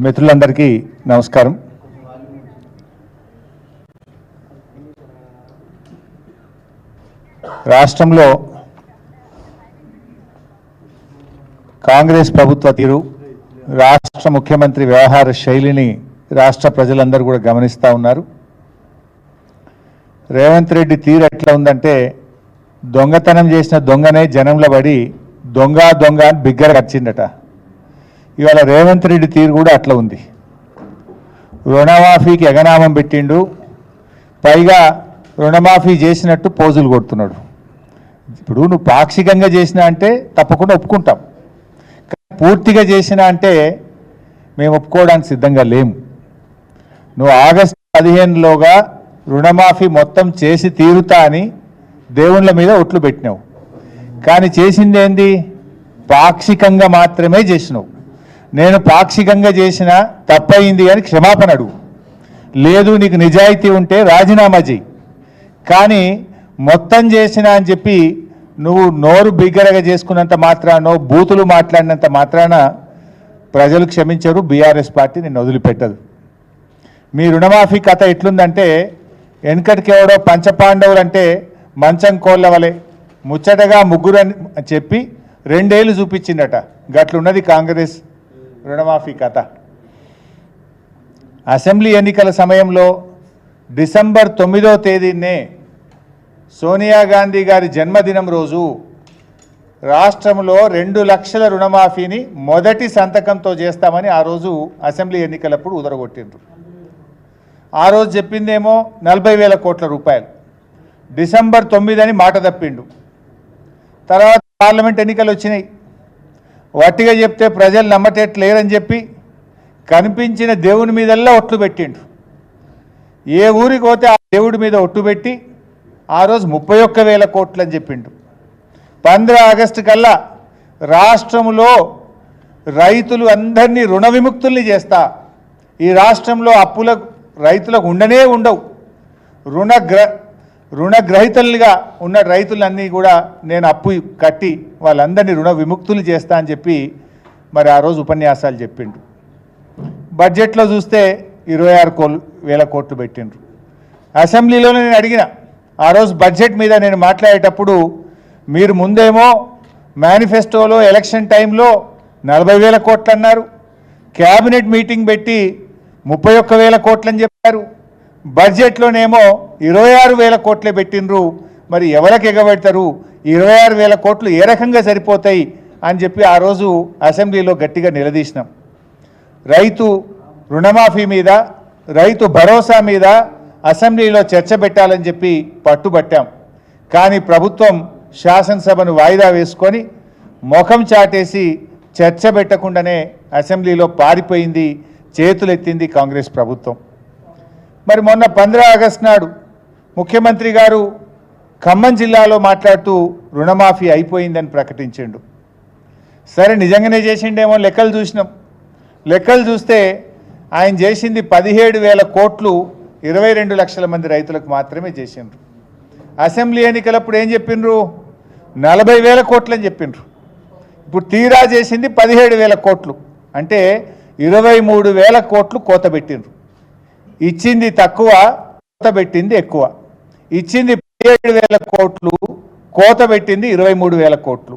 మిత్రులందరికీ నమస్కారం. రాష్ట్రంలో కాంగ్రెస్ ప్రభుత్వ తీరు, రాష్ట్ర ముఖ్యమంత్రి వ్యవహార శైలిని రాష్ట్ర ప్రజలందరూ కూడా గమనిస్తూ ఉన్నారు. రేవంత్ రెడ్డి తీరు ఎట్లా ఉందంటే, దొంగతనం చేసిన దొంగనే జనంలో పడి దొంగ దొంగ అని బిగ్గర వచ్చిందట. ఇవాళ రేవంత్ రెడ్డి తీరు కూడా అట్లా ఉంది. రుణమాఫీకి ఎగనామం పెట్టిండు, పైగా రుణమాఫీ చేసినట్టు పోజులు కొడుతున్నాడు. ఇప్పుడు నువ్వు పాక్షికంగా చేసినా అంటే తప్పకుండా ఒప్పుకుంటాం, పూర్తిగా చేసినా అంటే మేము ఒప్పుకోవడానికి సిద్ధంగా లేము. నువ్వు ఆగస్టు 15లోగా రుణమాఫీ మొత్తం చేసి తీరుతా అని దేవుళ్ళ మీద ఒట్లు పెట్టినావు, కానీ చేసింది ఏంది? పాక్షికంగా మాత్రమే చేసినావు. నేను పాక్షికంగా చేసిన తప్పయింది అని క్షమాపణ అడుగు, లేదు నీకు నిజాయితీ ఉంటే రాజీనామా చేయి. కానీ మొత్తం చేసిన అని చెప్పి నువ్వు నోరు బిగ్గరగా చేసుకున్నంత మాత్రానో, బూతులు మాట్లాడినంత మాత్రాన ప్రజలు క్షమించరు, బీఆర్ఎస్ పార్టీ నిన్ను వదిలిపెట్టదు. మీ రుణమాఫీ కథ ఎట్లుందంటే, వెనకటికెవడో పంచపాండవులు అంటే మంచం కోళ్ళ వలె ముచ్చటగా ముగ్గురు అని చెప్పి 2 ఏళ్ళు చూపించిందట. గట్లున్నది కాంగ్రెస్ రుణమాఫీ కథ. అసెంబ్లీ ఎన్నికల సమయంలో డిసెంబర్ 9వ తేదీనే సోనియా గాంధీ గారి జన్మదినం రోజు రాష్ట్రంలో 2 లక్షల రుణమాఫీని మొదటి సంతకంతో చేస్తామని ఆ రోజు అసెంబ్లీ ఎన్నికలప్పుడు ఉదరగొట్టిండ్రు. ఆ రోజు చెప్పిందేమో 40,000 కోట్ల రూపాయలు, డిసెంబర్ 9 అని మాట తప్పిండు. తర్వాత పార్లమెంట్ ఎన్నికలు వచ్చినాయి, వట్టిగా చెప్తే ప్రజలు నమ్మటట్లేరని చెప్పి కనిపించిన దేవుని మీదల్లా ఒట్లు పెట్టిండు. ఏ ఊరికి పోతే ఆ దేవుడి మీద ఒట్టు పెట్టి ఆ రోజు 31,000 కోట్లు అని చెప్పిండు. 15 ఆగస్టు కల్లా రాష్ట్రంలో రైతులు అందరినీ రుణ విముక్తుల్ని చేస్తా, ఈ రాష్ట్రంలో అప్పులకు రైతులకు ఉండనే ఉండవు, రుణగ్రహీతలుగా ఉన్న రైతులన్నీ కూడా నేను అప్పు కట్టి వాళ్ళందరినీ రుణ విముక్తులు చేస్తా అని చెప్పి మరి ఆ రోజు ఉపన్యాసాలు చెప్పిండు. బడ్జెట్లో చూస్తే 26,000 కోట్లు పెట్టిండ్రు. అసెంబ్లీలోనే నేను అడిగిన, ఆ రోజు బడ్జెట్ మీద నేను మాట్లాడేటప్పుడు మీరు ముందేమో మేనిఫెస్టోలో ఎలక్షన్ టైంలో 40,000 కోట్లు అన్నారు, క్యాబినెట్ మీటింగ్ పెట్టి 31,000 కోట్లని చెప్పారు, బడ్జెట్లోనేమో 26,000 కోట్లే పెట్టినరు. మరి ఎవరికి ఎగబెడతారు? 26,000 కోట్లు ఏ రకంగా సరిపోతాయి అని చెప్పి ఆ రోజు అసెంబ్లీలో గట్టిగా నిలదీసినాం. రైతు రుణమాఫీ మీద, రైతు భరోసా మీద అసెంబ్లీలో చర్చ పెట్టాలని చెప్పి పట్టుబట్టాం. కానీ ప్రభుత్వం శాసనసభను వాయిదా వేసుకొని ముఖం చాటేసి చర్చ పెట్టకుండానే అసెంబ్లీలో పారిపోయింది, చేతులెత్తింది కాంగ్రెస్ ప్రభుత్వం. మరి మొన్న 15 ఆగస్టు నాడు ముఖ్యమంత్రి గారు ఖమ్మం జిల్లాలో మాట్లాడుతూ రుణమాఫీ అయిపోయిందని ప్రకటించిండు. సరే, నిజంగానే చేసిండేమో లెక్కలు చూసినాం. లెక్కలు చూస్తే ఆయన చేసింది 17,000 కోట్లు 22 లక్షల మంది రైతులకు మాత్రమే చేసిండ్రు. అసెంబ్లీ ఎన్నికలప్పుడు ఏం చెప్పిండ్రు? 40,000 కోట్లు అని చెప్పిండ్రు. ఇప్పుడు తీరా చేసింది 17,000 కోట్లు, అంటే 23,000 కోట్లు కోత పెట్టిండ్రు. ఇచ్చింది తక్కువ, కోత పెట్టింది ఎక్కువ. ఇచ్చింది 17,000 కోట్లు, కోత పెట్టింది 23,000 కోట్లు.